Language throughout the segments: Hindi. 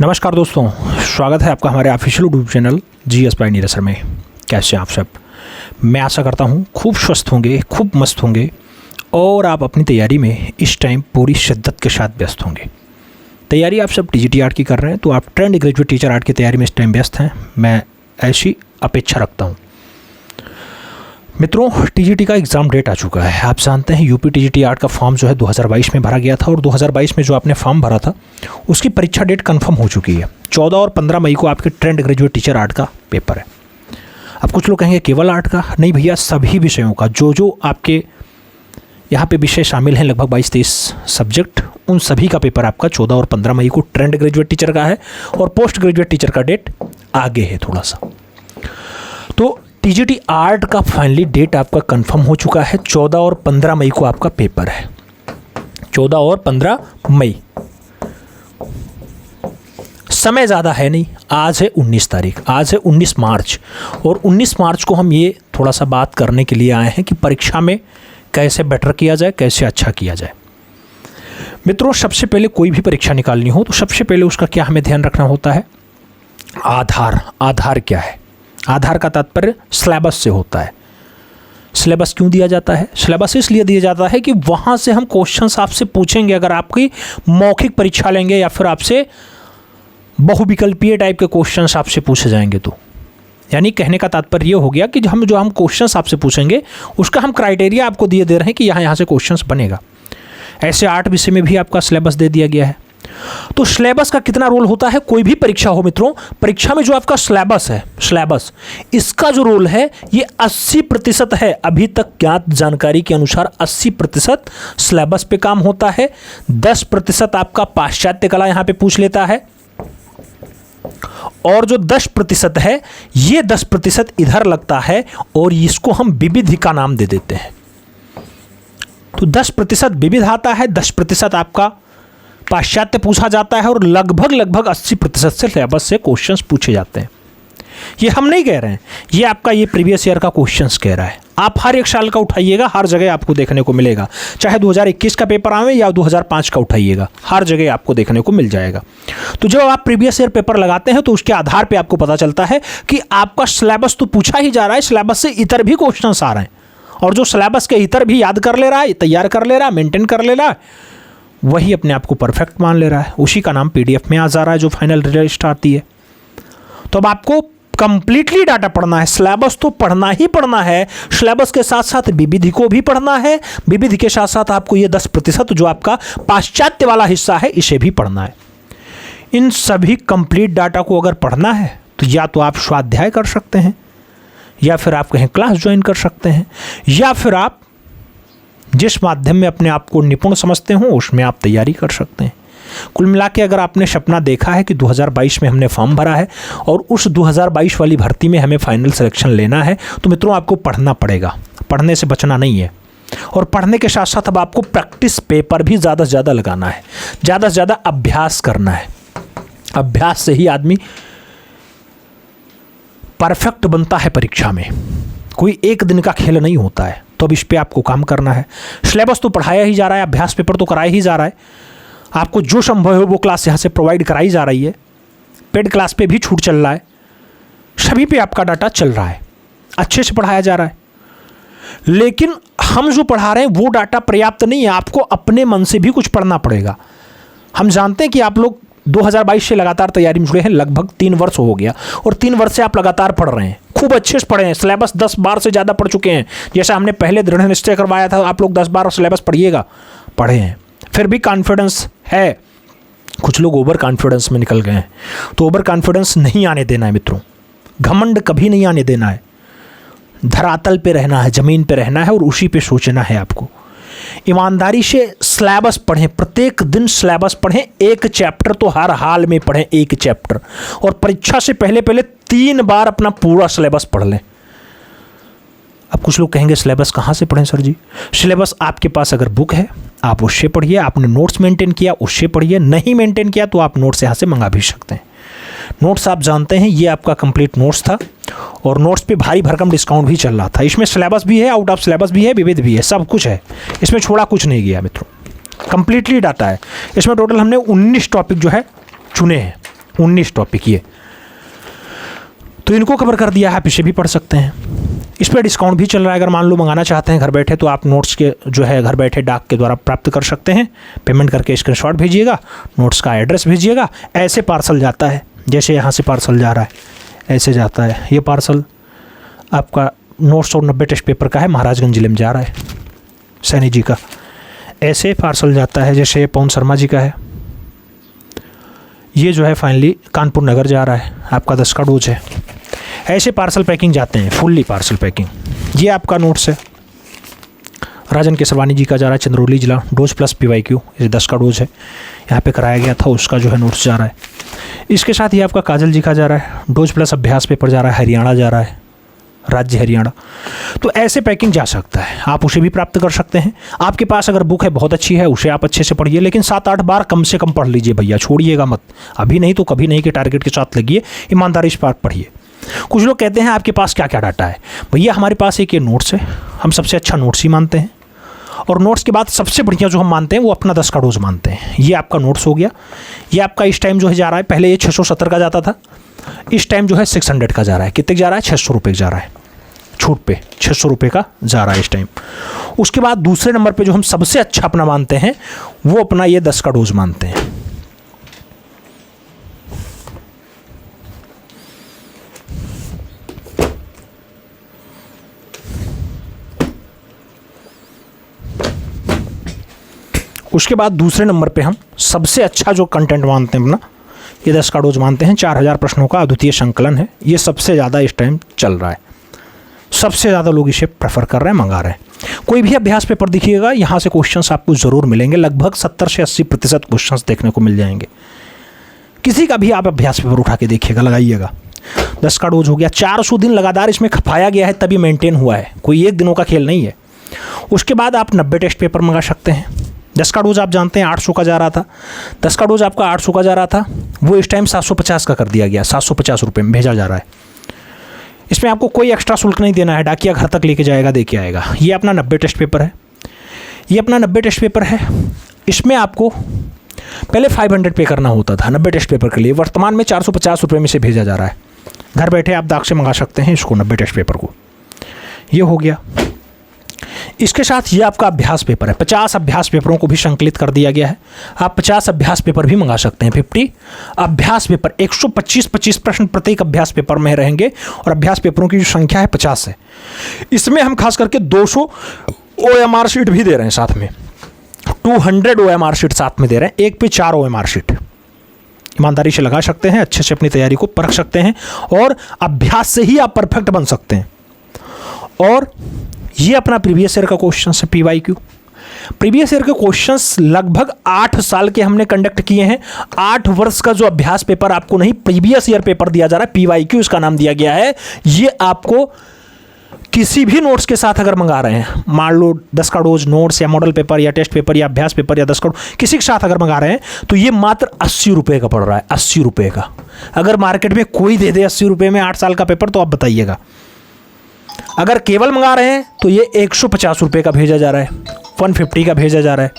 नमस्कार दोस्तों, स्वागत है आपका हमारे official YouTube channel GS Pioneer sir में। कैसे हैं आप सब? मैं आशा करता हूं खूब स्वस्थ होंगे, खूब मस्त होंगे और आप अपनी तैयारी में इस टाइम पूरी शिद्दत के साथ व्यस्त होंगे। तैयारी आप सब टीजीटी आर्ट की कर रहे हैं तो आप ट्रेंड ग्रेजुएट टीचर आर्ट की तैयारी में इस टाइम व्यस्त हैं। मैं ऐसी अपेक्षा रखता हूँ। मित्रों, टीजीटी का एग्ज़ाम डेट आ चुका है। आप जानते हैं यूपी टीजीटी आर्ट का फॉर्म जो है 2022 में भरा गया था और 2022 में जो आपने फॉर्म भरा था उसकी परीक्षा डेट कंफर्म हो चुकी है। 14 और 15 मई को आपके ट्रेंड ग्रेजुएट टीचर आर्ट का पेपर है। अब कुछ लोग कहेंगे केवल आर्ट का? नहीं भैया, सभी विषयों का जो आपके यहाँ पे विषय शामिल हैं, लगभग 22-23 सब्जेक्ट, उन सभी का पेपर आपका 14 और 15 मई को ट्रेंड ग्रेजुएट टीचर का है और पोस्ट ग्रेजुएट टीचर का डेट आगे है थोड़ा सा। तो टीजीटी आर्ट का फाइनली डेट आपका कंफर्म हो चुका है। 14 और 15 मई को आपका पेपर है। 14 और 15 मई, समय ज़्यादा है नहीं। आज है 19 तारीख, आज है 19 मार्च और 19 मार्च को हम ये थोड़ा सा बात करने के लिए आए हैं कि परीक्षा में कैसे बेटर किया जाए, कैसे अच्छा किया जाए। मित्रों, सबसे पहले कोई भी परीक्षा निकालनी हो तो सबसे पहले उसका क्या हमें ध्यान रखना होता है? आधार क्या है? आधार का तात्पर्य सिलेबस से होता है। सिलेबस क्यों दिया जाता है? सिलेबस इसलिए दिया जाता है कि वहाँ से हम क्वेश्चंस आपसे पूछेंगे। अगर आपकी मौखिक परीक्षा लेंगे या फिर आपसे बहुविकल्पीय टाइप के क्वेश्चंस आपसे पूछे जाएंगे तो, यानी कहने का तात्पर्य ये हो गया कि हम क्वेश्चंस आपसे पूछेंगे उसका हम क्राइटेरिया आपको दिए दे रहे हैं कि यहाँ से क्वेश्चंस बनेगा। ऐसे 8 विषय में भी आपका सिलेबस दे दिया गया है। तो सिलेबस का कितना रोल होता है? कोई भी परीक्षा हो मित्रों, परीक्षा में जो आपका सिलेबस है, सिलेबस इसका जो रोल है ये 80% है। अभी तक ज्ञात जानकारी के अनुसार 80% सिलेबस पे काम होता है। 10% आपका पाश्चात्य कला यहां पे पूछ लेता है और जो 10% है ये 10% इधर लगता है और इसको हम विविध का नाम दे देते हैं। तो 10% विविध आता है, 10% आपका पाश्चात्य पूछा जाता है और लगभग 80% से सिलेबस से क्वेश्चंस पूछे जाते हैं। ये हम नहीं कह रहे हैं, ये आपका ये प्रीवियस ईयर का क्वेश्चंस कह रहा है। आप हर एक साल का उठाइएगा, हर जगह आपको देखने को मिलेगा। चाहे 2021 का पेपर आवे या 2005 का उठाइएगा, हर जगह आपको देखने को मिल जाएगा। तो जब आप प्रीवियस ईयर पेपर लगाते हैं तो उसके आधार पर आपको पता चलता है कि आपका सिलेबस तो पूछा ही जा रहा है, सिलेबस से इतर भी क्वेश्चंस आ रहे हैं और जो सिलेबस के इतर भी याद कर ले रहा है, तैयार कर ले रहा है, मेंटेन कर ले रहा है, वही अपने आप को परफेक्ट मान ले रहा है। उसी का नाम पीडीएफ में आ जा रहा है जो फाइनल रिजल्ट आती है। तो अब आपको कंप्लीटली डाटा पढ़ना है, सिलेबस तो पढ़ना ही पढ़ना है, सिलेबस के साथ साथ विविधि को भी पढ़ना है, विविधि के साथ साथ आपको ये 10% जो आपका पाश्चात्य वाला हिस्सा है इसे भी पढ़ना है। इन सभी कंप्लीट डाटा को अगर पढ़ना है तो या तो आप स्वाध्याय कर सकते हैं या फिर आप कहीं क्लास ज्वाइन कर सकते हैं या फिर आप जिस माध्यम में अपने आप को निपुण समझते हो उसमें आप तैयारी कर सकते हैं। कुल मिला के अगर आपने सपना देखा है कि 2022 में हमने फॉर्म भरा है और उस 2022 वाली भर्ती में हमें फाइनल सिलेक्शन लेना है तो मित्रों आपको पढ़ना पड़ेगा, पढ़ने से बचना नहीं है। और पढ़ने के साथ साथ अब आपको प्रैक्टिस पेपर भी ज़्यादा से ज़्यादा लगाना है, ज़्यादा से ज़्यादा अभ्यास करना है। अभ्यास से ही आदमी परफेक्ट बनता है परीक्षा में, कोई एक दिन का खेल नहीं होता है। तो अब इस पे आपको काम करना है। सिलेबस तो पढ़ाया ही जा रहा है, अभ्यास पेपर तो कराया ही जा रहा है, आपको जो संभव है वो क्लास यहाँ से प्रोवाइड कराई जा रही है। पेड क्लास पे भी छूट चल रहा है, सभी पे आपका डाटा चल रहा है, अच्छे से पढ़ाया जा रहा है। लेकिन हम जो पढ़ा रहे हैं वो डाटा पर्याप्त नहीं है, आपको अपने मन से भी कुछ पढ़ना पड़ेगा। हम जानते हैं कि आप लोग 2022 से लगातार तैयारी में जुड़े हैं, लगभग 3 वर्ष हो गया और 3 वर्ष से आप लगातार पढ़ रहे हैं, खूब अच्छे से पढ़े हैं, सिलेबस 10 बार से ज़्यादा पढ़ चुके हैं। जैसा हमने पहले दृढ़ निश्चय करवाया था, आप लोग 10 बार सिलेबस पढ़िएगा, पढ़े हैं, फिर भी कॉन्फिडेंस है। कुछ लोग ओवर कॉन्फिडेंस में निकल गए हैं, तो ओवर कॉन्फिडेंस नहीं आने देना है मित्रों, घमंड कभी नहीं आने देना है। धरातल पे रहना है, ज़मीन पे रहना है और उसी पे सोचना है आपको। ईमानदारी से सिलेबस पढ़ें, प्रत्येक दिन सिलेबस पढ़ें, एक चैप्टर तो हर हाल में पढ़ें, एक चैप्टर। और परीक्षा से पहले 3 बार अपना पूरा सिलेबस पढ़ लें। अब कुछ लोग कहेंगे सिलेबस कहाँ से पढ़ें सर जी? सिलेबस आपके पास अगर बुक है आप उससे पढ़िए, आपने नोट्स मेंटेन किया उससे पढ़िए, नहीं मेंटेन किया तो आप नोट्स यहाँ से मंगा भी सकते हैं। नोट्स आप जानते हैं ये आपका कंप्लीट नोट्स था और नोट्स पे भारी भरकम डिस्काउंट भी चल रहा था। इसमें सिलेबस भी है, आउट ऑफ सिलेबस भी है, विविध भी है, सब कुछ है, इसमें छोड़ा कुछ नहीं गया मित्रों, कंप्लीटली डाटा है। इसमें टोटल हमने 19 टॉपिक जो है चुने हैं, 19 टॉपिक ये, तो इनको कवर कर दिया है, आप इसे भी पढ़ सकते हैं। इस पर डिस्काउंट भी चल रहा है, अगर मान लो मंगाना चाहते हैं घर बैठे तो आप नोट्स के जो है घर बैठे डाक के द्वारा प्राप्त कर सकते हैं। पेमेंट करके स्क्रीनशॉट भेजिएगा, नोट्स का एड्रेस भेजिएगा, ऐसे पार्सल जाता है, जैसे यहाँ से पार्सल जा रहा है ऐसे जाता है। ये पार्सल आपका 990 टेस्ट पेपर का है, महाराजगंज जिले में जा रहा है, सैनी जी का। ऐसे पार्सल जाता है जैसे पवन शर्मा जी का है। ये जो है फाइनली कानपुर नगर जा रहा है, आपका 10 का डोज है। ऐसे पार्सल पैकिंग जाते हैं, फुल्ली पार्सल पैकिंग। ये आपका नोट्स है, राजन केसरवानी जी का जा रहा है, चंद्रौली जिला, डोज प्लस PYQ, ये 10 का डोज है, यहाँ पे कराया गया था, उसका जो है नोट्स जा रहा है। इसके साथ ये आपका काजल जी का जा रहा है, डोज प्लस अभ्यास पेपर जा रहा है, हरियाणा जा रहा है, राज्य हरियाणा। तो ऐसे पैकिंग जा सकता है, आप उसे भी प्राप्त कर सकते हैं। आपके पास अगर बुक है बहुत अच्छी है, उसे आप अच्छे से पढ़िए, लेकिन 7-8 बार कम से कम पढ़ लीजिए भैया, छोड़िएगा मत। अभी नहीं तो कभी नहीं के टारगेट के साथ लगिए, ईमानदारी से पढ़िए। कुछ लोग कहते हैं आपके पास क्या क्या डाटा है। भैया हमारे पास एक ये नोट्स है, हम सबसे अच्छा नोट्स ही मानते हैं, और नोट्स के बाद सबसे बढ़िया जो हम मानते हैं वो अपना 10 का डोज मानते हैं। ये आपका नोट्स हो गया। ये आपका इस टाइम जो है जा रहा है, पहले ये 670 का जाता था, इस टाइम जो है 600 का जा रहा है। कितने जा रहा है? 600 रुपये जा रहा है, छूट पे 600 रुपये का जा रहा है इस टाइम। उसके बाद दूसरे नंबर पे जो हम सबसे अच्छा अपना मानते हैं वो अपना ये 10 का डोज मानते हैं। उसके बाद दूसरे नंबर पे हम सबसे अच्छा जो कंटेंट मानते हैं अपना, ये 10 का डोज मानते हैं। 4000 प्रश्नों का अद्वितीय संकलन है, ये सबसे ज़्यादा इस टाइम चल रहा है, सबसे ज़्यादा लोग इसे प्रेफर कर रहे हैं, मंगा रहे हैं। कोई भी अभ्यास पेपर दिखिएगा, यहाँ से क्वेश्चंस आपको ज़रूर मिलेंगे, लगभग 70 से 80% क्वेश्चंस देखने को मिल जाएंगे। किसी का भी आप अभ्यास पेपर उठा के देखिएगा, लगाइएगा। 10 का डोज हो गया, 400 दिन लगातार इसमें खपाया गया है, तभी मेंटेन हुआ है, कोई एक दिनों का खेल नहीं है। उसके बाद आप 90 टेस्ट पेपर मंगा सकते हैं। 10 का डोज आप जानते हैं 800 का जा रहा था, 10 का डोज आपका 800 का जा रहा था, वो इस टाइम 750 का कर दिया गया, 750 रुपये में भेजा जा रहा है। इसमें आपको कोई एक्स्ट्रा शुल्क नहीं देना है, डाकिया घर तक लेके जाएगा, दे के आएगा। ये अपना 90 टेस्ट पेपर है, ये अपना 90 टेस्ट पेपर है। इसमें आपको पहले 500 पे करना होता था 90 टेस्ट पेपर के लिए, वर्तमान में 450 रुपये में से भेजा जा रहा है। घर बैठे आप डाक से मंगा सकते हैं इसको, 90 टेस्ट पेपर को। ये हो गया। इसके साथ ये आपका अभ्यास पेपर है, 50 अभ्यास पेपरों को भी संकलित कर दिया गया है। आप 50 अभ्यास पेपर भी मंगा सकते हैं। 50 अभ्यास पेपर, 125 प्रश्न प्रत्येक अभ्यास पेपर में रहेंगे, और अभ्यास पेपरों की जो संख्या है 50 है। इसमें हम खास करके 200 OMR शीट भी दे रहे हैं साथ में, 200 OMR शीट साथ में दे रहे हैं, एक पे 4 OMR शीट। ईमानदारी से लगा सकते हैं, अच्छे से अपनी तैयारी को परख सकते हैं, और अभ्यास से ही आप परफेक्ट बन सकते हैं। और ये अपना प्रीवियस ईयर का क्वेश्चन है, PYQ। प्रीवियस ईयर के क्वेश्चंस लगभग 8 साल के हमने कंडक्ट किए हैं। 8 वर्ष का जो अभ्यास पेपर आपको नहीं, प्रीवियस ईयर पेपर दिया जा रहा है, PYQ इसका नाम दिया गया है। ये आपको किसी भी नोट्स के साथ अगर मंगा रहे हैं, मान लो 10 का डोज नोट्स या मॉडल पेपर या टेस्ट पेपर या अभ्यास पेपर या 10 का किसी के साथ अगर मंगा रहे हैं, तो ये मात्र 80 रुपये का पड़ रहा है, 80 रुपये का। अगर मार्केट में कोई दे दे 80 रुपये में 8 साल का पेपर, तो आप बताइएगा। अगर केवल मंगा रहे हैं तो ये 150 रुपये का भेजा जा रहा है, 150 का भेजा जा रहा है।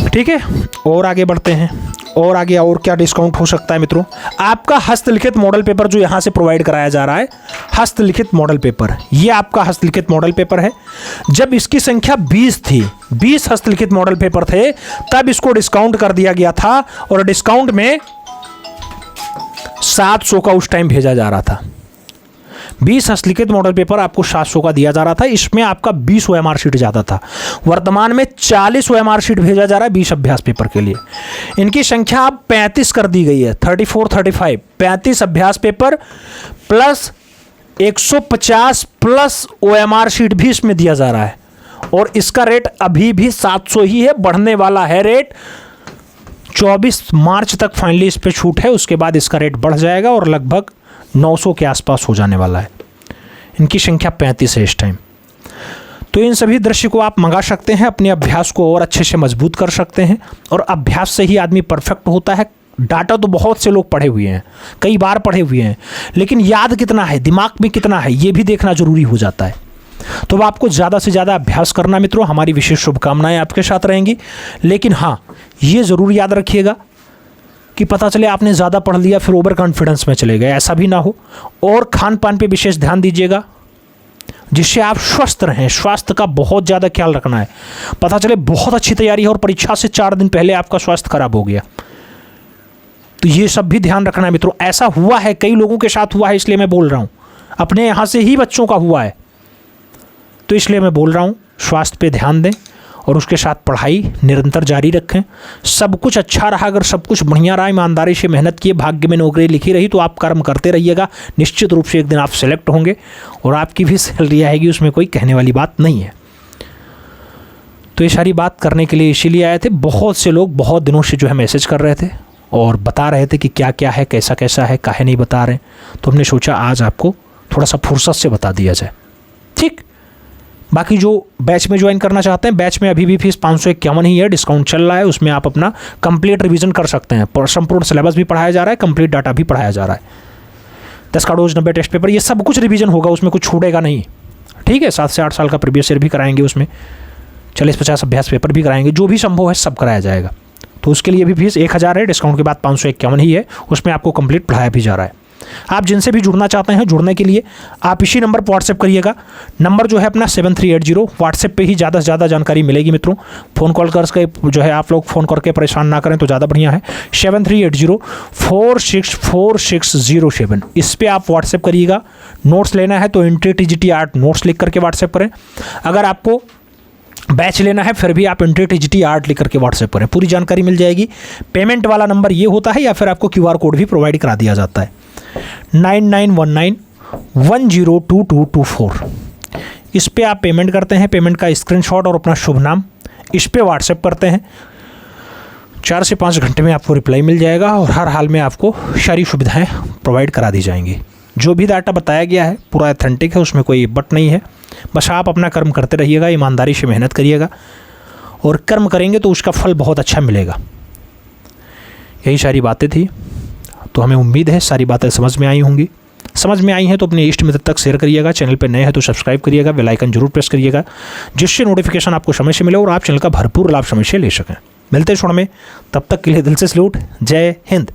ठीक है, और आगे बढ़ते हैं। और आगे और क्या डिस्काउंट हो सकता है मित्रों? आपका हस्तलिखित मॉडल पेपर जो यहाँ से प्रोवाइड कराया जा रहा है, हस्तलिखित मॉडल पेपर, ये आपका हस्तलिखित मॉडल पेपर है। जब इसकी संख्या 20 थी, 20 हस्तलिखित मॉडल पेपर थे, तब इसको डिस्काउंट कर दिया गया था, और डिस्काउंट में 700 का उस टाइम भेजा जा रहा था। 20 हस्तलिखित मॉडल पेपर आपको 700 का दिया जा रहा था। इसमें आपका 20 OMR शीट जाता था। वर्तमान में 40 OMR शीट भेजा जा रहा है 20 अभ्यास पेपर के लिए। इनकी संख्या अब 35 कर दी गई है, 34-35, 35 अभ्यास paper plus 150 plus OMR sheet भी इसमें दिया जा रहा है। और इसका रेट अभी भी 700 ही है, बढ़ने वाला है रेट। 24 मार्च तक फाइनली इस पर छूट है, उसके बाद इसका रेट बढ़ जाएगा और लगभग 900 के आसपास हो जाने वाला है। इनकी संख्या 35 है इस टाइम। तो इन सभी दृश्य को आप मंगा सकते हैं, अपने अभ्यास को और अच्छे से मजबूत कर सकते हैं। और अभ्यास से ही आदमी परफेक्ट होता है। डाटा तो बहुत से लोग पढ़े हुए हैं, कई बार पढ़े हुए हैं, लेकिन याद कितना है, दिमाग में कितना है, ये भी देखना जरूरी हो जाता है। तो अब आपको ज़्यादा से ज़्यादा अभ्यास करना मित्रों, हमारी विशेष शुभकामनाएं आपके साथ रहेंगी। लेकिन हाँ, ये ज़रूर याद रखिएगा कि पता चले आपने ज़्यादा पढ़ लिया फिर ओवर कॉन्फिडेंस में चले गए, ऐसा भी ना हो। और खान पान पे विशेष ध्यान दीजिएगा जिससे आप स्वस्थ रहें। स्वास्थ्य का बहुत ज़्यादा ख्याल रखना है। पता चले बहुत अच्छी तैयारी है और परीक्षा से 4 दिन पहले आपका स्वास्थ्य खराब हो गया, तो ये सब भी ध्यान रखना है मित्रों। ऐसा हुआ है, कई लोगों के साथ हुआ है, इसलिए मैं बोल रहा हूँ। अपने यहाँ से ही बच्चों का हुआ है, तो इसलिए मैं बोल रहा हूँ स्वास्थ्य पे ध्यान दें और उसके साथ पढ़ाई निरंतर जारी रखें। सब कुछ अच्छा रहा, अगर सब कुछ बढ़िया रहा, ईमानदारी से मेहनत किए, भाग्य में नौकरी लिखी रही, तो आप कर्म करते रहिएगा। निश्चित रूप से एक दिन आप सेलेक्ट होंगे और आपकी भी सैलरी आएगी, उसमें कोई कहने वाली बात नहीं है। तो ये सारी बात करने के लिए इसीलिए आए थे। बहुत से लोग बहुत दिनों से जो है मैसेज कर रहे थे और बता रहे थे कि क्या क्या है, कैसा कैसा है, काहे नहीं बता रहे, तो हमने सोचा आज आपको थोड़ा सा फुर्सत से बता दिया जाए। ठीक, बाकी जो बैच में ज्वाइन करना चाहते हैं, बैच में अभी भी फीस 551 ही है, डिस्काउंट चल रहा है। उसमें आप अपना कंप्लीट रिवीजन कर सकते हैं। संपूर्ण सिलेबस भी पढ़ाया जा रहा है, कंप्लीट डाटा भी पढ़ाया जा रहा है। 10 का डोज, 90 टेस्ट पेपर, ये सब कुछ रिवीजन होगा, उसमें कुछ छूटेगा नहीं। ठीक है, 7 से 8 साल का प्रीवियस ईयर भी कराएंगे, उसमें 40-50 अभ्यास पेपर भी कराएंगे, जो भी संभव है सब कराया जाएगा। तो उसके लिए भी फीस 1000 है, डिस्काउंट के बाद 551 ही है। उसमें आपको कंप्लीट पढ़ाया भी जा रहा है। आप जिनसे भी जुड़ना चाहते हैं, जुड़ने के लिए आप इसी नंबर पर व्हाट्सएप करिएगा। नंबर जो है अपना 7380, व्हाट्सएप पे ही ज़्यादा से ज़्यादा जानकारी मिलेगी मित्रों। फ़ोन कॉल करके जो है आप लोग फ़ोन करके परेशान ना करें तो ज़्यादा बढ़िया है। 7380464607, इस पर आप व्हाट्सएप करिएगा। नोट्स लेना है तो एंट्री टीजीटी आर्ट नोट्स लिख करके व्हाट्सएप करें। अगर आपको बैच लेना है फिर भी आप एंट्री टीजीटी आर्ट लिख करके व्हाट्सएप करें, पूरी जानकारी मिल जाएगी। पेमेंट वाला नंबर ये होता है या फिर आपको QR कोड भी प्रोवाइड करा दिया जाता है, 9919102224। इस पे आप पेमेंट करते हैं, पेमेंट का स्क्रीनशॉट और अपना शुभ नाम इस पे व्हाट्सएप करते हैं। 4 से 5 घंटे में आपको रिप्लाई मिल जाएगा और हर हाल में आपको सारी सुविधाएं प्रोवाइड करा दी जाएंगी। जो भी डाटा बताया गया है पूरा ऑथेंटिक है, उसमें कोई बट नहीं है। बस आप अपना कर्म करते रहिएगा, ईमानदारी से मेहनत करिएगा और कर्म करेंगे तो उसका फल बहुत अच्छा मिलेगा। यही सारी बातें थी, तो हमें उम्मीद है सारी बातें समझ में आई होंगी। समझ में आई हैं तो अपने इष्ट मित्र तक शेयर करिएगा। चैनल पर नए हैं तो सब्सक्राइब करिएगा, बेल आइकन जरूर प्रेस करिएगा, जिससे नोटिफिकेशन आपको समय से मिले और आप चैनल का भरपूर लाभ समय से ले सकें। मिलते हैं क्षण में, तब तक के लिए दिल से सैल्यूट। जय हिंद।